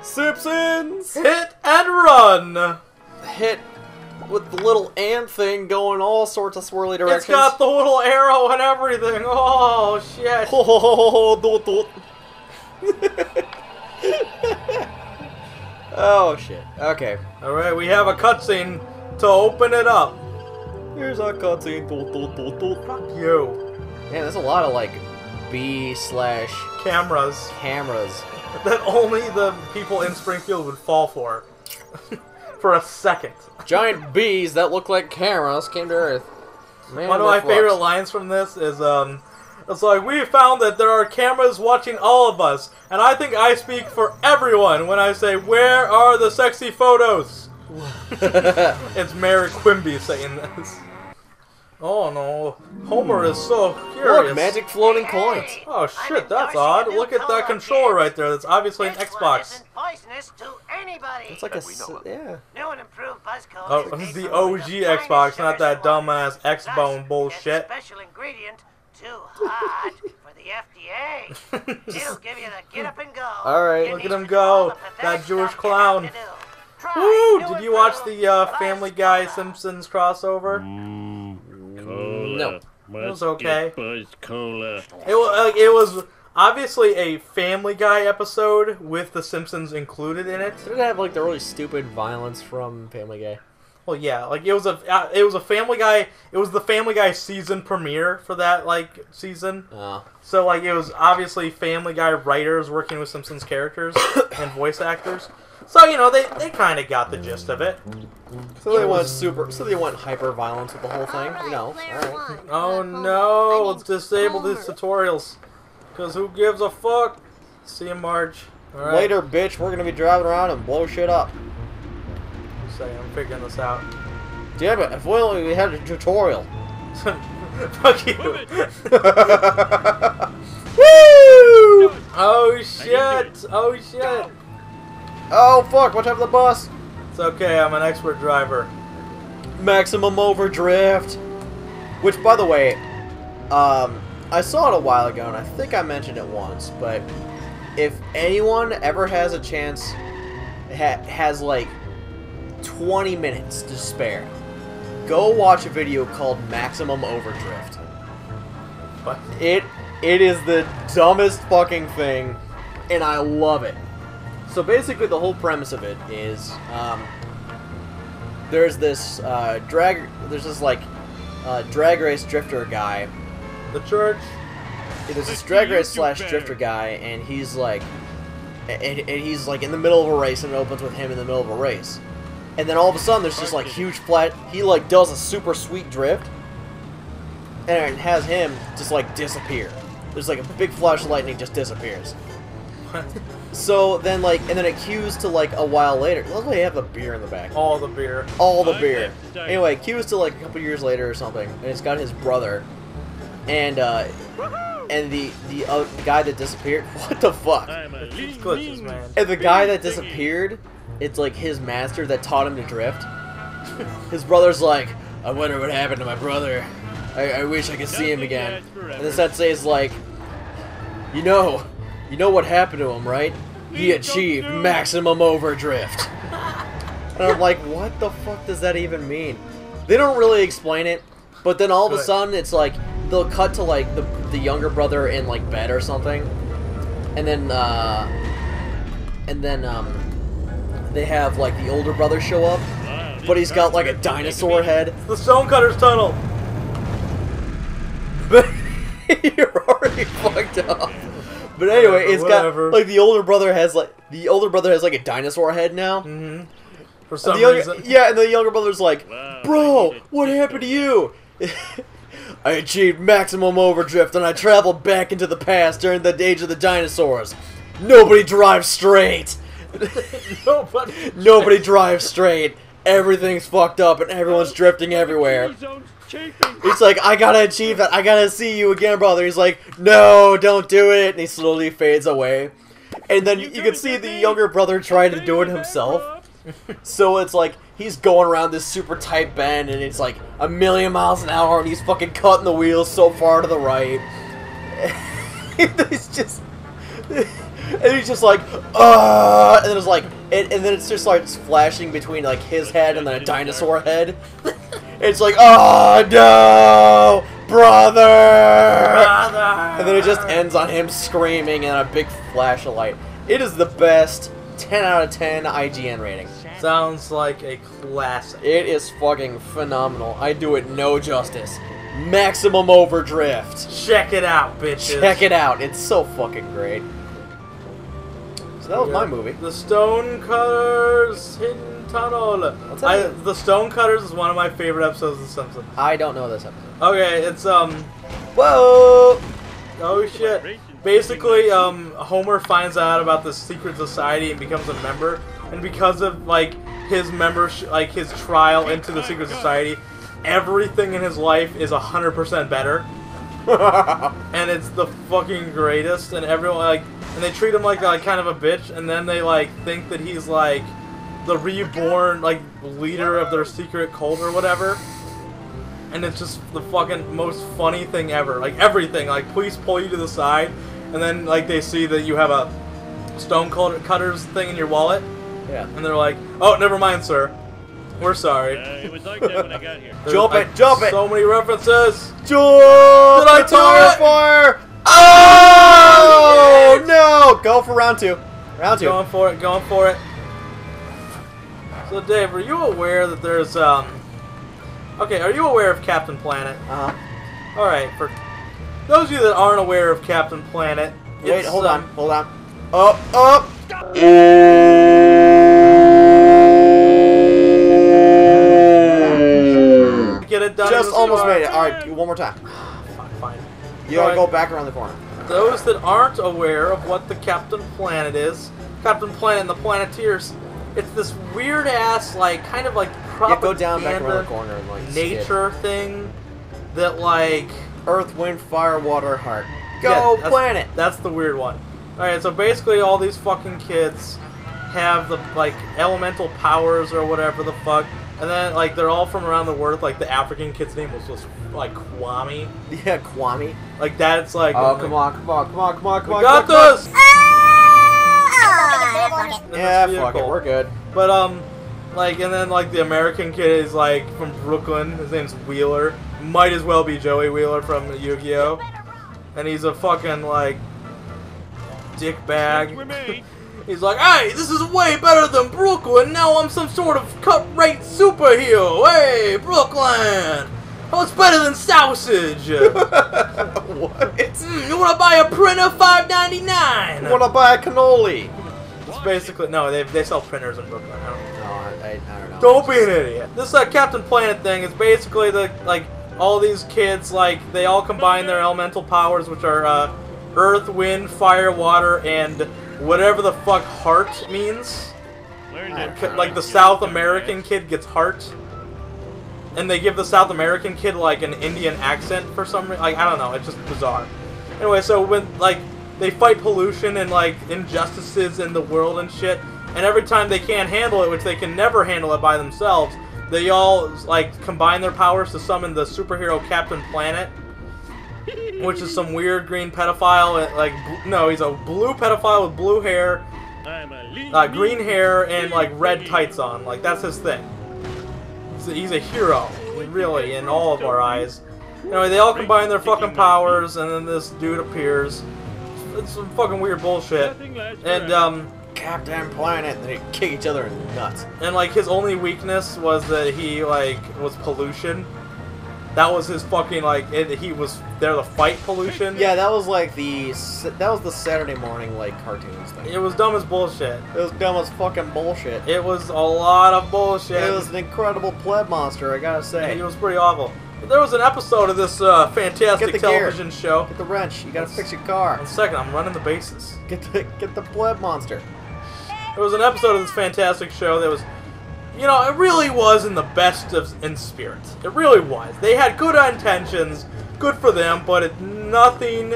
Simpsons! Hit and run! Hit with the little ant thing going all sorts of swirly directions. It's got the little arrow and everything. Oh, shit. Oh, shit. Okay. Alright, we have a cutscene to open it up. Here's our cutscene. Fuck you. Man, there's a lot of, like, Cameras. cameras. That only the people in Springfield would fall for. For a second. Giant bees that look like cameras came to Earth. Man, One of my favorite lines from this is, it's like, we found that there are cameras watching all of us, and I think I speak for everyone when I say, where are the sexy photos? It's Mary Quimby saying this. Oh no, Homer is so curious. Look, magic floating coins. Oh shit, that's odd. Look at that controller right there. That's obviously an Xbox. It's like a yeah. Oh, the OG Xbox, not that dumbass X-Bone bullshit. Special ingredient, too hot for the FDA. It'll give you the get up and go. All right, look at him go, that Jewish clown. Woo! Did you watch the Family Guy Simpsons crossover? No. It was okay. It was obviously a Family Guy episode with the Simpsons included in it. Did it have like the really stupid violence from Family Guy? Well, yeah, like it was a Family Guy. It was the Family Guy season premiere for that like season. Oh. So like it was obviously Family Guy writers working with Simpsons characters and voice actors. So you know they kind of got the gist of it. So they went hyper violence with the whole thing, you know. All right. Oh no, let's disable these tutorials. Cause who gives a fuck? See you, Marge. All right. Later, bitch. We're gonna be driving around and blow shit up. I'm figuring this out. Damn it! If we only had a tutorial. Fuck you. Woo! Oh shit! Oh shit! Oh fuck! Watch out for the bus. It's okay. I'm an expert driver. Maximum overdrift. Which, by the way, I saw it a while ago, and I think I mentioned it once. But if anyone ever has a chance, has like 20 minutes to spare, go watch a video called Maximum Overdrift. What? It is the dumbest fucking thing, and I love it. So basically, the whole premise of it is there's this drag race drifter guy. The church. There's this drag race / drifter guy, and he's like, he's like in the middle of a race, and it opens with him in the middle of a race. And then all of a sudden, there's just like huge flat. He like does a super sweet drift, and it has him just like disappear. There's like a big flash of lightning just disappears. So then like, and then it cues to like a while later. Luckily, they have the beer in the back. All the beer. All the beer. Anyway, it cues to like a couple years later or something, and it's got his brother, and the guy that disappeared. What the fuck? It's glitches, man. And the guy that disappeared, it's like his master that taught him to drift. His brother's like, I wonder what happened to my brother. I wish I could see him again. And the sensei's like, you know what happened to him, right? He achieved maximum overdrift. And I'm like, what the fuck does that even mean? They don't really explain it, but then all of a sudden it's like they'll cut to like the younger brother in like bed or something, and then they have like the older brother show up, but he's got like a dinosaur head. It's the Stonecutter's tunnel. You're already fucked up. But anyway, it's got like the older brother has like a dinosaur head now. Mm-hmm. For some reason. Yeah, and the younger brother's like, bro, what happened to you? I achieved maximum overdrift and I traveled back into the past during the age of the dinosaurs. Nobody drives straight. Nobody drives straight. Everything's fucked up and everyone's drifting everywhere. He's like, I gotta achieve that. I gotta see you again, brother. He's like, no, don't do it. And he slowly fades away. And then you can see the younger brother trying to do it himself. So it's like, he's going around this super tight bend, and it's like 1,000,000 miles an hour, and he's fucking cutting the wheels so far to the right. He's just... And he's just like, and then it's like, and then it's just like flashing between like his head and then a dinosaur head. It's like, oh no, brother! And then it just ends on him screaming and a big flash of light. It is the best 10 out of 10 IGN rating. Sounds like a classic. It is fucking phenomenal. I do it no justice. Maximum overdrift. Check it out, bitches. Check it out. It's so fucking great. So that was my movie. The Stonecutters Hidden Tunnel. What's that? The Stonecutters is one of my favorite episodes of The Simpsons. I don't know this episode. Okay, it's Whoa! oh shit. Basically, Homer finds out about the secret society and becomes a member, and because of like his membership, like his trial into the secret society, everything in his life is 100% better. And it's the fucking greatest, and everyone like, and they treat him like kind of a bitch, and then they like think that he's like the reborn like leader of their secret cult or whatever. And it's just the fucking most funny thing ever. Like everything, like police pull you to the side, and then like they see that you have a Stonecutters thing in your wallet. Yeah. And they're like, "Oh, never mind, sir. We're sorry." It was like that when I got here. Jump Like, it! Jump it! So many references. Jump! Did I Guitar do it? fire! Oh no! Go for round 2. Round 2. Going for it. Going for it. So, Dave, are you aware that there's Okay, are you aware of Captain Planet? Uh-huh. All right. For those of you that aren't aware of Captain Planet, Wait, it's, hold on. Hold on. Up, up! Get it done. Just almost made it. Alright, one more time. Fine. You gotta Alright. go back around the corner. Those that aren't aware of what the Captain Planet is, Captain Planet and the Planeteers, it's this weird ass, like, kind of like Yeah, go down back around the propaganda corner and like nature thing that, like, skip. Earth, wind, fire, water, heart. Go yeah, that's- planet! That's the weird one. Alright, so basically all these fucking kids have the, like, elemental powers or whatever the fuck, and then, like, they're all from around the world. Like, the African kid's name was just, like, Kwame. Yeah, Kwame. Like, that's, like... Oh, come on, come on, come on, come on, come We on. got come on, this! In Yeah, this fuck it, vehicle. we're good. But, like, and then, like, the American kid is, like, from Brooklyn. His name's Wheeler. Might as well be Joey Wheeler from Yu-Gi-Oh! And he's a fucking, like, dickbag. He's like, hey, this is way better than Brooklyn. Now I'm some sort of cut-rate superhero. Hey, Brooklyn! Oh, it's better than sausage. What? You wanna buy a printer? $5.99. Wanna buy a cannoli? It's basically, no, they sell printers in Brooklyn. I don't know. No, I don't know. Don't be an idiot. This Captain Planet thing is basically the, like, all these kids, like, they all combine their elemental powers, which are earth, wind, fire, water, and whatever the fuck heart means. Like, the South American kid gets heart. And they give the South American kid, like, an Indian accent for some reason. Like, I don't know. It's just bizarre. Anyway, so when, like, they fight pollution and, like, injustices in the world and shit, and every time they can't handle it, which they can never handle it by themselves, they all, like, combine their powers to summon the superhero Captain Planet, which is some weird green pedophile. Like, no, he's a blue pedophile with blue hair, green hair, and, like, red tights on. Like, that's his thing. He's a hero, really, in all of our eyes. Anyway, they all combine their fucking powers, and then this dude appears. It's some fucking weird bullshit. And, Captain Planet, and they kick each other in the nuts. and, like, his only weakness was that he, like, was pollution. That was his fucking, like, he was there to fight pollution. Yeah, that was like the Saturday morning, like, cartoons thing. It was dumb as bullshit. It was dumb as fucking bullshit. It was a lot of bullshit. It was an incredible pleb monster, I gotta say. It was pretty awful. There was an episode of this fantastic Get the gear. television show. Get the wrench, you gotta fix your car. One second, I'm running the bases. Get the pleb monster. There was an episode of this fantastic show that was, you know, it really was in the best of in spirit. It really was. They had good intentions, good for them, but nothing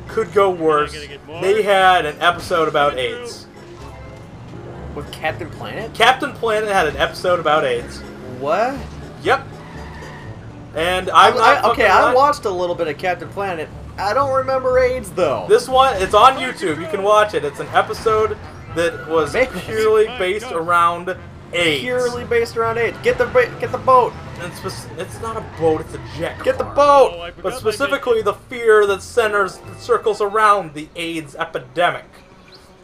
could go worse. They had an episode about AIDS. With Captain Planet? Captain Planet had an episode about AIDS. What? Yep. And I'm not okay, fucking I lying. watched a little bit of Captain Planet. I don't remember AIDS though. This one, it's on YouTube. You can watch it. It's an episode that was purely based around AIDS. Purely based around AIDS. Get the boat. And it's not a boat. It's a jet car. Get the boat. Oh, I forgot But my specifically the fear that circles around the AIDS epidemic.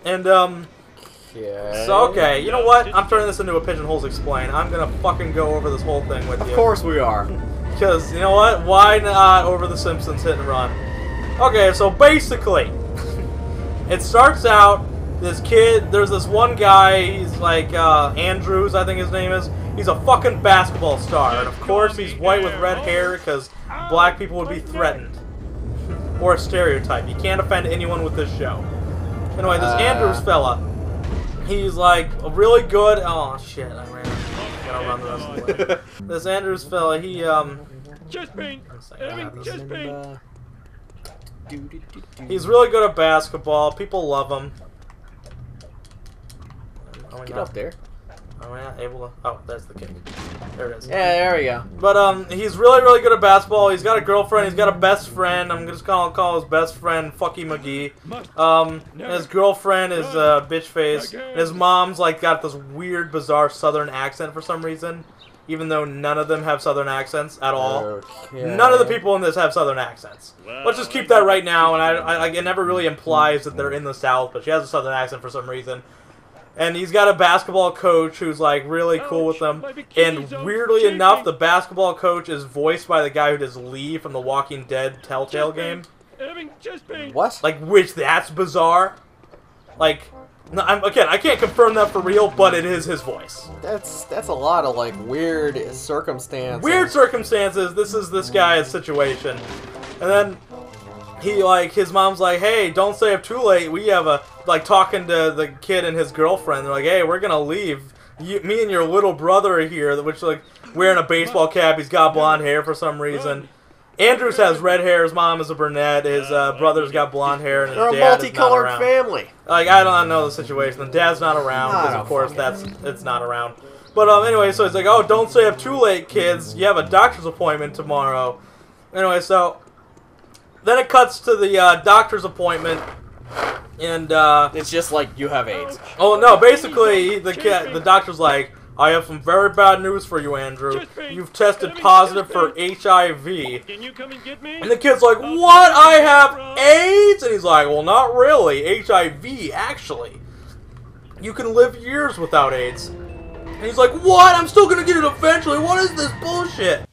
And Yeah. so okay, you know what? I'm turning this into a Pigeonholes Explain. I'm gonna fucking go over this whole thing with you. Of course we are. Because, you know what? Why not over the Simpsons hit and run? Okay, so basically, it starts out, this kid, there's this one guy, he's like, Andrews, I think his name is. He's a fucking basketball star, and of course he's white with red hair because black people would be threatened. Or a stereotype. You can't offend anyone with this show. Anyway, this Andrews fella, he's like really good. Oh shit, I gotta run the rest of the way. This Andrews fella, he Chest pain. Having chest pain. he's really good at basketball. People love him. Get up there. Are we not able to? Oh, that's the kick. There it is. Yeah, there we go. But he's really, really good at basketball. He's got a girlfriend. He's got a best friend. I'm just gonna call his best friend Fucky McGee. His girlfriend is bitch face. And his mom's like got this weird, bizarre Southern accent for some reason, even though none of them have Southern accents at all. Okay. None of the people in this have Southern accents. Let's just keep that right now. And it never really implies that they're in the South, but she has a Southern accent for some reason. And he's got a basketball coach who's like really cool with them. And weirdly enough, the basketball coach is voiced by the guy who does Lee from the Walking Dead Telltale game. What? Like, which that's bizarre. Like, no, I can't confirm that for real, but it is his voice. That's a lot of like weird circumstances. Weird circumstances. This is this guy's situation. And then he like his mom's like, hey, don't stay up too late. We have a like talking to the kid and his girlfriend. They're like, hey, we're gonna leave. Me and your little brother are here, which like wearing a baseball cap. He's got blonde hair for some reason. Andrews has red hair. His mom is a brunette. His brother's got blonde hair, and his They're a dad is not multicolored around. family. Like I don't know the situation. The dad's not around because of course it's not around. But anyway, so he's like, oh, don't stay up too late, kids. You have a doctor's appointment tomorrow. Anyway, so then it cuts to the doctor's appointment, and It's just like you have AIDS. oh no, basically the doctor's like, I have some very bad news for you, Andrew. You've tested positive for HIV. Can you come and get me? And the kid's like, what? I have AIDS? And he's like, well, not really. HIV, actually. You can live years without AIDS. And he's like, what? I'm still gonna get it eventually. What is this bullshit?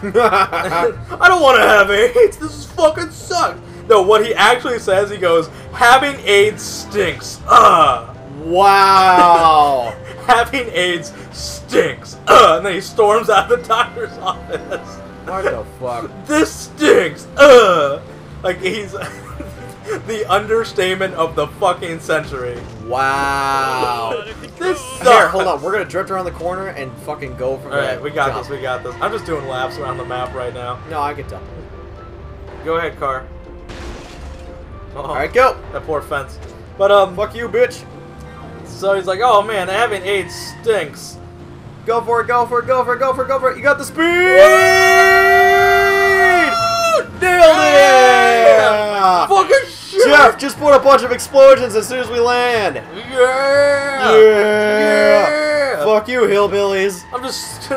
I don't want to have AIDS. This is fucking sucks. No, what he actually says, he goes, having AIDS stinks. Wow. Having AIDS stinks. And then he storms out of the doctor's office. What the fuck? This stinks. Like he's the understatement of the fucking century. Wow. This sucks. Here, hold on. We're gonna drift around the corner and fucking go from there. Alright, we got this, we got this. I'm just doing laps around the map right now. No, I can tell. Go ahead, car. Oh, Alright, go. that poor fence. But, Fuck you, bitch. so he's like, oh man, having AIDS stinks. Go for it, go for it, go for it, go for it, go for it. You got the speed! Nailed it! Fucking shit! Jeff, just put a bunch of explosions as soon as we land. Yeah! Yeah! Fuck you, hillbillies. I'm just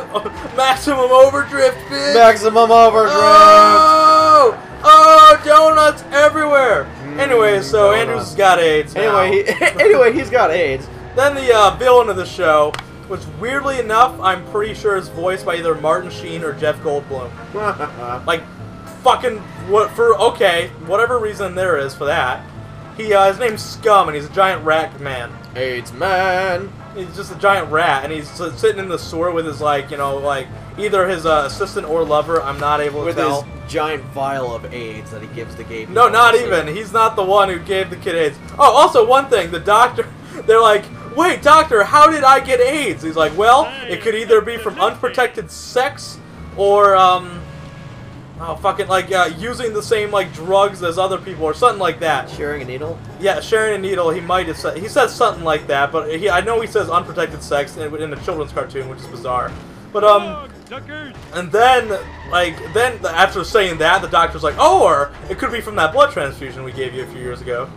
maximum overdrift, bitch! Maximum overdrift. Oh! Oh, donuts everywhere! Anyway, so donuts. Andrews has got AIDS now. Anyway, he's got AIDS. Then the villain of the show, which weirdly enough, I'm pretty sure is voiced by either Martin Sheen or Jeff Goldblum. Like, fucking, whatever reason there is for that. His name's Scum, and he's a giant rat man. AIDS man. He's just a giant rat, and he's sitting in the sewer with his, like, you know, like, either his assistant or lover, I'm not able to With tell. his giant vial of AIDS that he gives the gay people. No, not even. He's not the one who gave the kid AIDS. Oh, also, one thing, the doctor, they're like, wait, doctor, how did I get AIDS? He's like, well, it could either be from unprotected sex, or Oh, fucking, like, using the same, like, drugs as other people or something like that. Sharing a needle? Yeah, sharing a needle, he might have said... He says something like that, but I know he says unprotected sex in a children's cartoon, which is bizarre. But, and then, after saying that, the doctor's like, oh, or it could be from that blood transfusion we gave you a few years ago.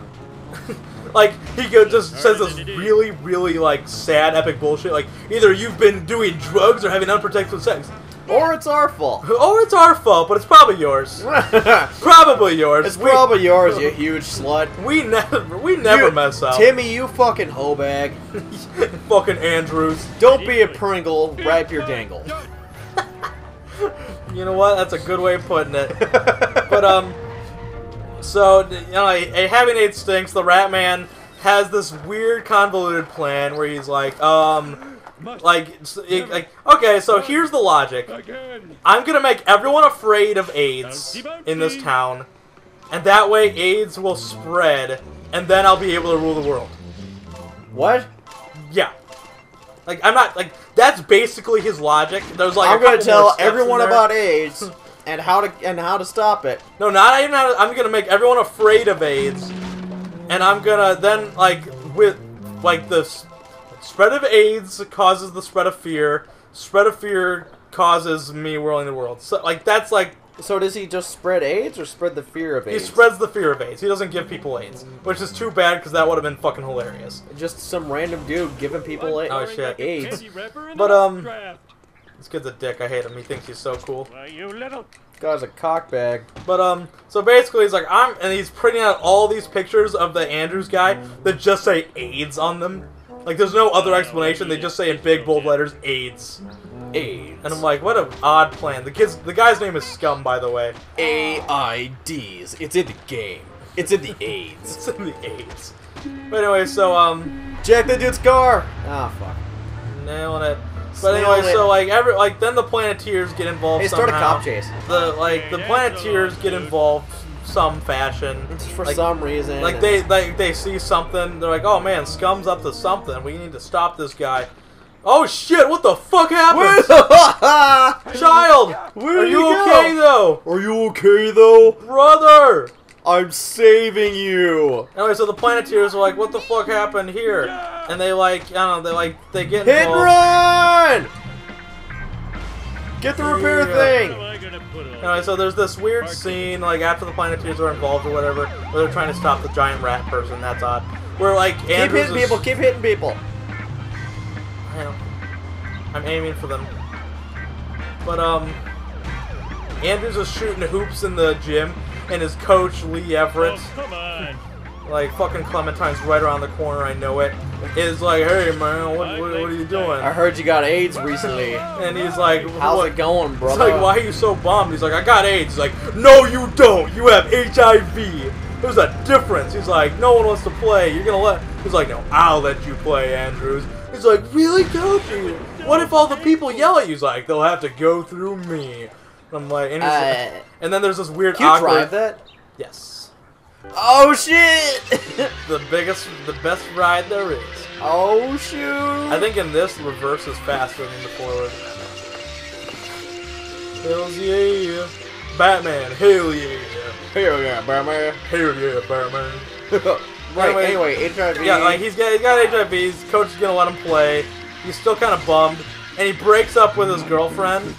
Like, he just says this really, really, like, sad, epic bullshit. Like, either you've been doing drugs or having unprotected sex. Or it's our fault. Or it's our fault, but it's probably yours. Probably yours. It's probably yours, you huge slut. We never mess up. Timmy, you fucking hoe bag. Fucking Andrews. Don't be a Pringle, wrap your dangle. You know what? That's a good way of putting it. But, so, you know, having AIDS stinks, the Rat Man has this weird convoluted plan where he's like, okay, so here's the logic. I'm gonna make everyone afraid of AIDS in this town, and that way AIDS will spread, and then I'll be able to rule the world. What? Yeah. Like, I'm not, like, that's basically his logic. There's like I'm gonna tell everyone about AIDS and how to stop it. No, not even how to, I'm gonna make everyone afraid of AIDS, and I'm gonna then, like, with, like, the spread of AIDS causes the spread of fear. Spread of fear causes me ruling the world. So, like, that's like... So does he just spread AIDS or spread the fear of AIDS? He spreads the fear of AIDS. He doesn't give people AIDS. Which is too bad, because that would have been fucking hilarious. Just some random dude giving people AIDS. But, this kid's a dick. I hate him. He thinks he's so cool. Guy's a cockbag. But, so basically he's like, and he's printing out all these pictures of the Andrews guy that just say AIDS on them. Like, there's no other explanation. They just say in big, bold letters, AIDS. AIDS. And I'm like, what an odd plan. The guy's name is Scum, by the way. AIDS. It's in the game. It's in the AIDS. It's in the AIDS. But anyway, so, Jack the dude's car! Ah, fuck. Nailing it. But anyway, so, like, then the Planeteers get involved somehow. Hey, start a cop chase. The Planeteers get involved some fashion. For some reason. Like, they see something, they're like, oh man, Scum's up to something, we need to stop this guy. Oh shit, what the fuck happened? Child! Where are you okay though? Are you okay though? Brother! I'm saving you! Anyway, so the Planeteers are like, what the fuck happened here? And they like, I don't know, they get Hit involved. and run! Get the repair thing! Anyway, so there's this weird scene, like, after the Planeteers are involved or whatever, where they're trying to stop the giant rat person, that's odd. Where, like, Andrews keep hitting people! I'm aiming for them. But, Andrews is shooting hoops in the gym, and his coach, Lee Everett, come on. like, fucking Clementine's right around the corner, I know it, is like, hey, man, what are you doing? I heard you got AIDS recently. And he's like, how's it going, brother? He's like, why are you so bummed? He's like, I got AIDS. He's like, no, you don't. You have HIV. There's a difference. He's like, no one wants to play. You're going to let... He's like, no, I'll let you play, Andrews. He's like, really, coach? What if all the people yell at you? He's like, they'll have to go through me. I'm like, and, and then there's this weird Can you awkward... drive that? Yes. Oh, shit! the best ride there is. Oh, shoot! I think in this, the reverse is faster than the forward. Hells yeah. Batman, hell yeah. Hell yeah, Batman. Hell yeah, Batman. Right, anyway, HIV. Yeah, like, he's got HIV, his coach is gonna let him play. He's still kind of bummed. And he breaks up with his girlfriend.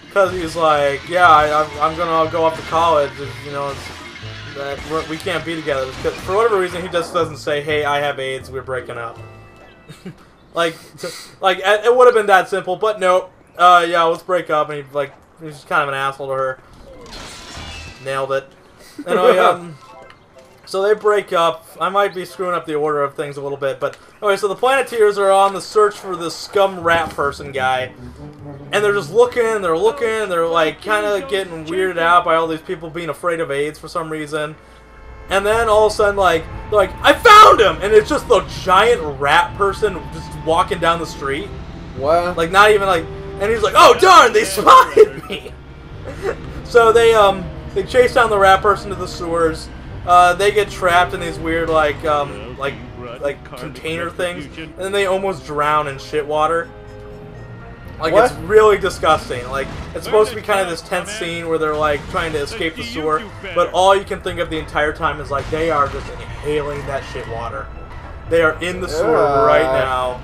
Because he's like, yeah, I'm gonna go off to college. You know, we can't be together. For whatever reason, he just doesn't say, hey, I have AIDS, we're breaking up. like, it would have been that simple, but nope. Yeah, let's break up. And he's just kind of an asshole to her. Nailed it. Anyway, so they break up. I might be screwing up the order of things a little bit, but anyway, so the Planeteers are on the search for this Scum rat person guy. And they're just looking, they're like kind of getting weirded out by all these people being afraid of AIDS for some reason. And then all of a sudden, like, they're like, I found him! And it's just the giant rat person just walking down the street. What? Like, not even like, and he's like, oh darn, they spotted me! So they chase down the rat person to the sewers. They get trapped in these weird, like container things. And then they almost drown in shit water. Like, What? it's really disgusting. Like, it's supposed to be kind of this tense scene where they're, like, trying to escape the sewer, but all you can think of the entire time is, like, they are just inhaling that shit water. They are in the sewer right now.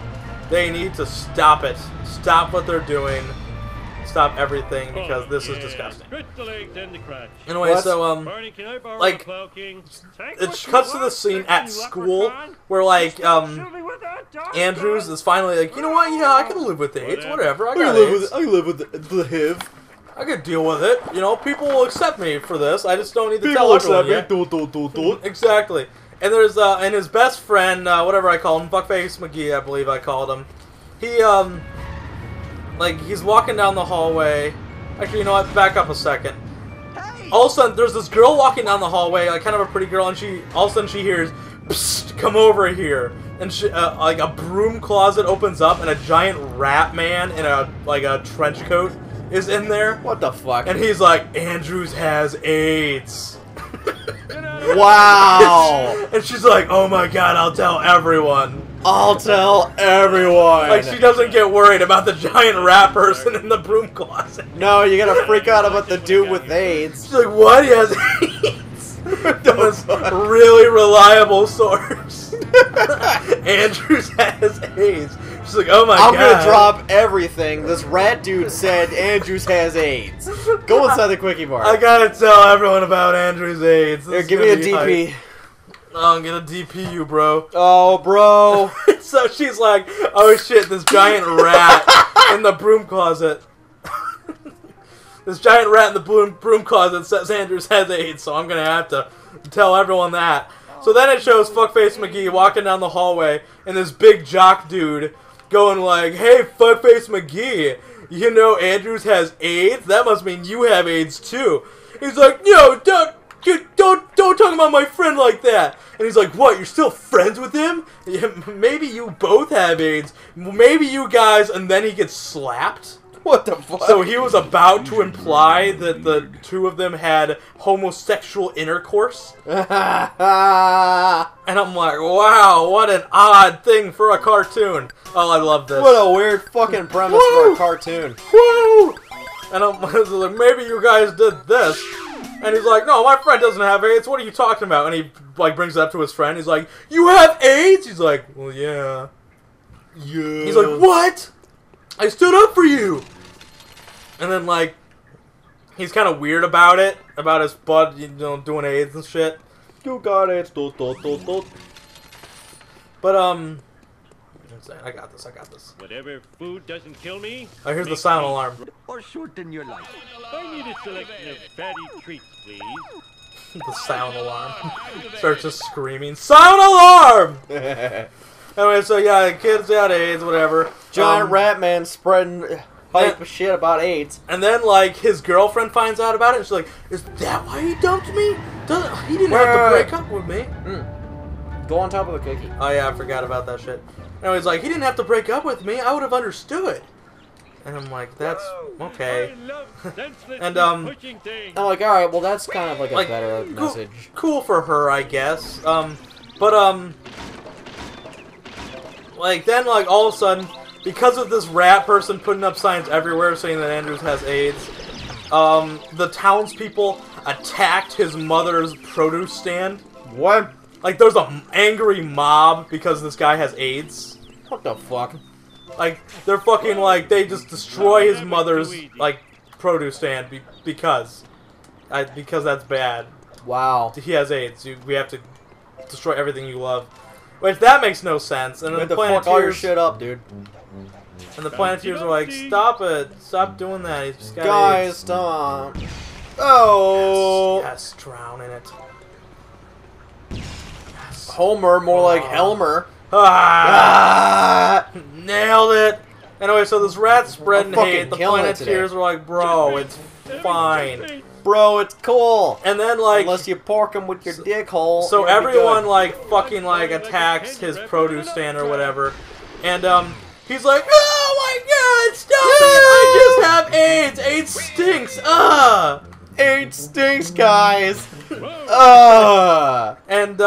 They need to stop it. Stop what they're doing. Stop everything, because this is disgusting. Anyway, What? so, like, it cuts to the scene at school where, like, Andrews is finally like, you know what, yeah, I can live with AIDS, whatever, I live with the HIV. I can deal with it, you know, people will accept me for this, I just don't need to tell everyone yet. Exactly. And there's, and his best friend, whatever I call him, Fuckface McGee, I believe I called him, he, like, he's walking down the hallway. Actually, you know what? Back up a second. All of a sudden, there's this girl walking down the hallway, like, kind of a pretty girl, and all of a sudden she hears, "Psst, come over here." And she, like, a broom closet opens up, and a giant rat man in a trench coat is in there. What the fuck? And he's like, "Andrews has AIDS." Wow. And she's like, "Oh my god, I'll tell everyone." I'll tell everyone. Like, she doesn't get worried about the giant rat person in the broom closet. No, you gotta freak out about the dude with AIDS. She's like, what? He has AIDS? From this really reliable source. Andrews has AIDS. She's like, oh my god. I'm gonna drop everything. This rat dude said Andrews has AIDS. Go inside the quickie bar. I gotta tell everyone about Andrews' AIDS. Here, give me a DP. Oh, I'm gonna DP you, bro. Oh, bro. So she's like, oh shit, this giant rat in the broom closet. This giant rat in the broom closet says Andrews has AIDS, so I'm gonna have to tell everyone that. So then it shows Fuckface McGee walking down the hallway, and this big jock dude going like, hey, Fuckface McGee, you know Andrews has AIDS? That must mean you have AIDS too. He's like, no, don't talk about my friend like that. And he's like, what, you're still friends with him? Yeah, maybe you both have AIDS. Maybe you guys, and then he gets slapped. What the fuck? So he was about to imply that the two of them had homosexual intercourse. And I'm like, wow, what an odd thing for a cartoon. Oh, I love this. What a weird fucking premise for a cartoon. Woo! And I'm like, maybe you guys did this. And he's like, no, my friend doesn't have AIDS. What are you talking about? And he, like, brings it up to his friend. He's like, you have AIDS? He's like, well, yeah. Yeah. He's like, what? I stood up for you. And then, like, he's kind of weird about it. About his bud, you know, doing AIDS and shit. You got AIDS. But, I got this. Whatever food doesn't kill me. Oh, here's the sound alarm. Or shorten your life. I need a selection of fatty treats, please. The sound alarm. Starts just screaming, sound alarm! Anyway, so yeah, kids got AIDS, whatever. Giant rat man spreading hype shit about AIDS. And then, like, his girlfriend finds out about it, and she's like, is that why he dumped me? He didn't have to break up with me. Go on top of the cookie. Oh yeah, I forgot about that shit. Anyway, he's like, he didn't have to break up with me, I would have understood. And I'm like, that's okay. And I'm like, alright, well that's kind of like a better message. Cool for her, I guess. Like, then, like, all of a sudden, because of this rat person putting up signs everywhere saying that Andrews has AIDS, the townspeople attacked his mother's produce stand. What? Like, there's an angry mob because this guy has AIDS. What the fuck? Like, they're fucking, like, they just destroy his mother's, like, produce stand because that's bad. Wow. He has AIDS. We have to destroy everything you love. Which, that makes no sense. And then the Planeteers... fuck all your shit up, dude. And the Planeteers are like, stop it. Stop doing that. He's just got Guys, AIDS. stop. Oh. Yes, drown in it. Yes. Homer, more like Helmer. Ah! Nailed it. Anyway, so this rat spreading hate. The Planeteers were like, bro, it's fine. Bro, it's cool. And then, like... unless you pork him with your dick hole. So everyone, like, fucking, like, attacks his produce stand or whatever. And, he's like, oh my god, stop it! I just have AIDS! AIDS stinks! AIDS stinks, guys! And,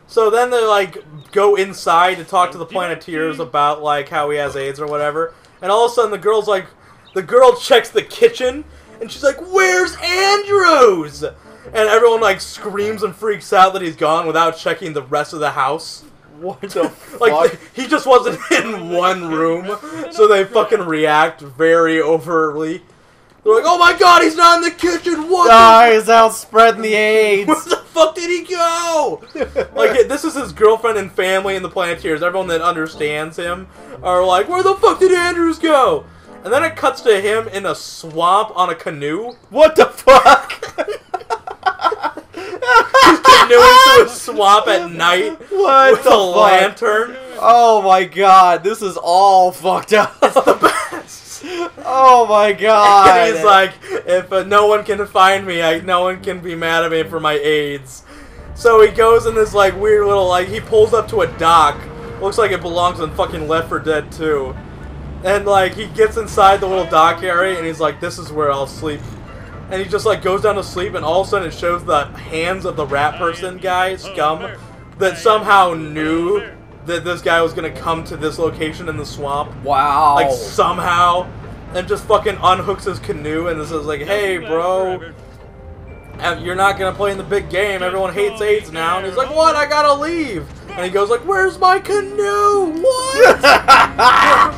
so then they, like, go inside to talk to the Planeteers about, like, how he has AIDS or whatever. And all of a sudden the girl checks the kitchen, and she's like, "Where's Andrews?" And everyone like screams and freaks out that he's gone without checking the rest of the house. What the fuck? Like, he just wasn't in one room, so they fucking react very overtly. They're like, "Oh my god, he's not in the kitchen! What he's out spreading the AIDS! Where the fuck did he go?" Like, this is his girlfriend and family and the Planeteers. Everyone that understands him are like, "Where the fuck did Andrews go?" And then it cuts to him in a swamp on a canoe. What the fuck? He's canoeing through a swamp at night with a lantern. Oh my god, this is all fucked up. It's the best. Oh my god. And he's like, "If no one can find me, no one can be mad at me for my AIDS." So he goes in this like weird little he pulls up to a dock. Looks like it belongs in fucking Left 4 Dead 2. And like he gets inside the little dock area and he's like, "This is where I'll sleep." And he just like goes down to sleep, and all of a sudden it shows the hands of the rat person guy, Scum, that somehow knew that this guy was gonna come to this location in the swamp. Wow. Like somehow, and just fucking unhooks his canoe, and this is like, "Hey, bro, you're not gonna play in the big game. Everyone hates AIDS now." And he's like, "What? I gotta leave." And he goes like, "Where's my canoe? What?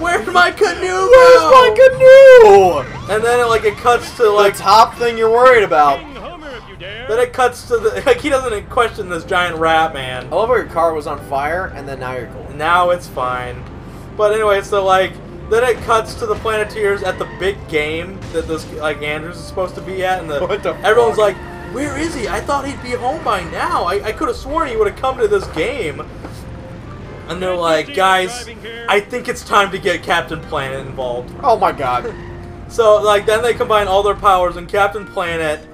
Where's my canoe? Where's my canoe? And then it cuts to like the top thing you're worried about. Then it cuts to the he doesn't question this giant rat man. I love how your car was on fire and then now you're cool. Now it's fine. But anyway, so then it cuts to the Planeteers at the big game that this Andrews is supposed to be at, and everyone's like, "Where is he? I thought he'd be home by now. I could have sworn he would have come to this game." And they're like, "Guys, I think it's time to get Captain Planet involved." Oh my god. So then they combine all their powers, and Captain Planet,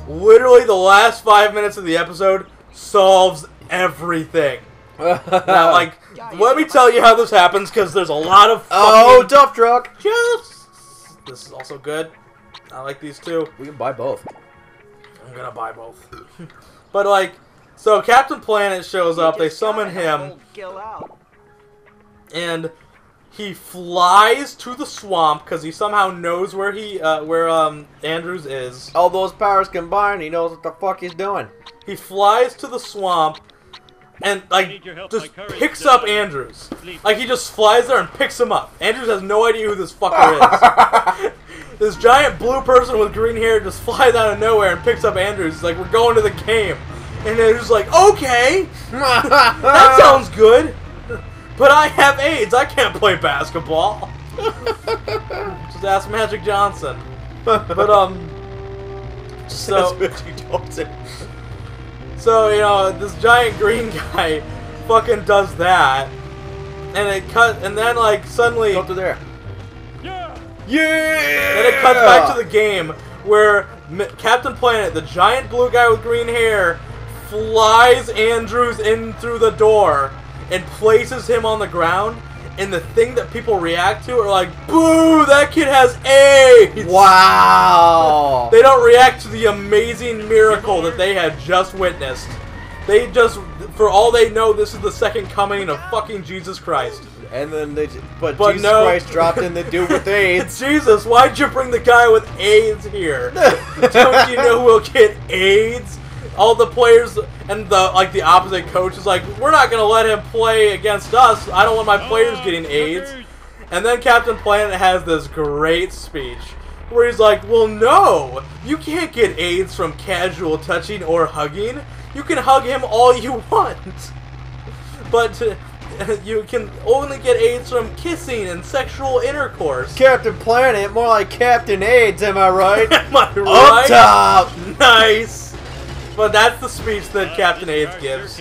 literally the last 5 minutes of the episode, solves everything. Now, let me tell you how this happens, because there's a lot of fucking... dump truck! Yes! This is also good. I like these two. We can buy both. I'm gonna buy both. But, so Captain Planet shows up, they summon him, and he flies to the swamp, because he somehow knows where Andrews is. All those powers combined, he knows what the fuck he's doing. He flies to the swamp, and just picks up Andrews. He just flies there and picks him up. Andrews has no idea who this fucker is. This giant blue person with green hair just flies out of nowhere and picks up Andrews. He's like, "We're going to the game." And Andrews is like, "Okay, that sounds good. But I have AIDS. I can't play basketball." Just ask Magic Johnson. But so this giant green guy fucking does that, and then suddenly go through there. Yeah. Then it cuts back to the game where Captain Planet, the giant blue guy with green hair, flies Andrews in through the door and places him on the ground, and the thing that people react to are like, "Boo, that kid has AIDS!" Wow! They don't react to the amazing miracle that they had just witnessed. They just, for all they know, this is the second coming of fucking Jesus Christ. And then but Jesus Christ dropped in the dude with AIDS. Jesus, why'd you bring the guy with AIDS here? Don't you know who'll get AIDS? All the players and the opposite coach is like, "We're not gonna let him play against us. I don't want my players getting AIDS." And then Captain Planet has this great speech where he's like, "Well, no, you can't get AIDS from casual touching or hugging. You can hug him all you want, but you can only get AIDS from kissing and sexual intercourse." Captain Planet, more like Captain AIDS, am I right? Am I right? Up top! Nice! But that's the speech that Captain AIDS gives.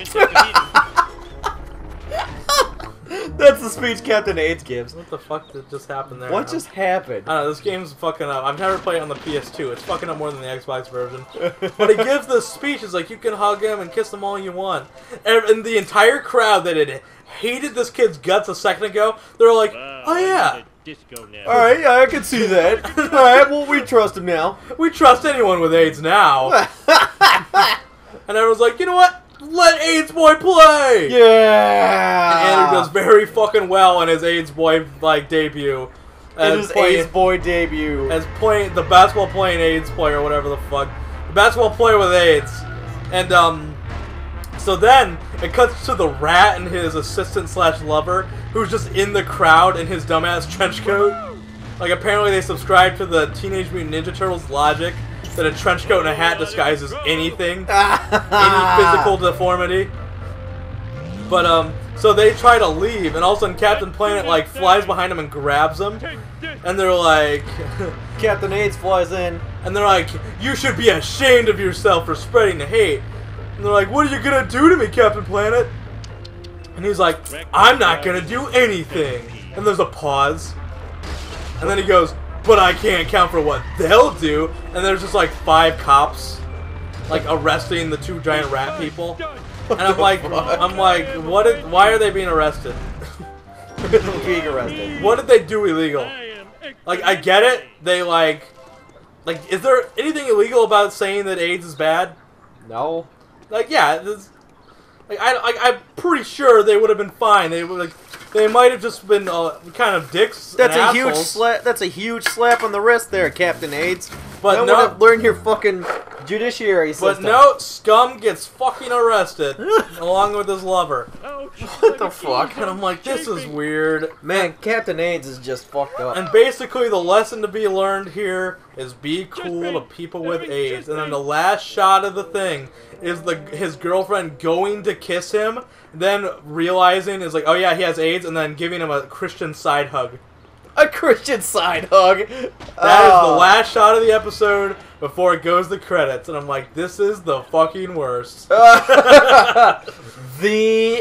That's the speech Captain AIDS gives. What the fuck did just happen there? What just happened? I don't know, this game's fucking up. I've never played it on the PS2. It's fucking up more than the Xbox version. But he gives this speech. It's like, you can hug him and kiss him all you want. And the entire crowd that had hated this kid's guts a second ago, they're like, "Oh yeah. Alright, yeah, I can see that. Alright, well, we trust him now. We trust anyone with AIDS now." And everyone's like, "You know what? Let AIDS Boy play!" Yeah! And Andrew does very fucking well in his AIDS Boy debut. In his AIDS boy debut. As playing the basketball playing AIDS player, or whatever the fuck. The basketball player with AIDS. And, so then, it cuts to the rat and his assistant/lover, who's just in the crowd in his dumbass trench coat. Like, apparently they subscribe to the Teenage Mutant Ninja Turtles logic that a trench coat and a hat disguises anything. Any physical deformity. But, so they try to leave, and all of a sudden Captain Planet, like, flies behind them and grabs them. And they're like... Captain AIDS flies in. And they're like, you should be ashamed of yourself for spreading the hate. And they're like, what are you gonna do to me, Captain Planet? And he's like, I'm not gonna do anything. And there's a pause. And then he goes, but I can't count for what they'll do. And there's just like 5 cops, like, arresting the 2 giant rat people. And I'm like, why are they being arrested? Being arrested. What did they do illegal? Like, I get it. They like, is there anything illegal about saying that AIDS is bad? No. Like, yeah, this, like, I'm pretty sure they would have been fine. They would, like, they might have just been kind of dicks. That's and a huge slap. That's a huge slap on the wrist, there, Captain AIDS. But no, learn your fucking judiciary system. But no, Scum gets fucking arrested along with his lover. What the fuck? And I'm like, this is weird. Man, Captain AIDS is just fucked up. And basically, the lesson to be learned here is be cool to people with AIDS. And then the last shot of the thing is his girlfriend going to kiss him, then realizing is like, oh yeah, he has AIDS, and then giving him a Christian side hug. A Christian side hug. That is the last shot of the episode before it goes to credits, and I'm like, this is the fucking worst. The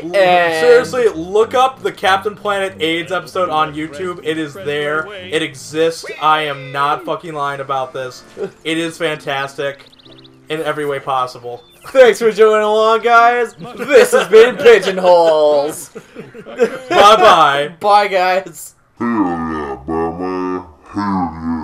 end. Seriously, look up the Captain Planet AIDS episode on YouTube. It is there. It exists. I am not fucking lying about this. It is fantastic in every way possible. Thanks for joining along, guys. This has been PigeonHoles. Bye-bye. Bye, guys. Hell yeah, Batman. Hell yeah.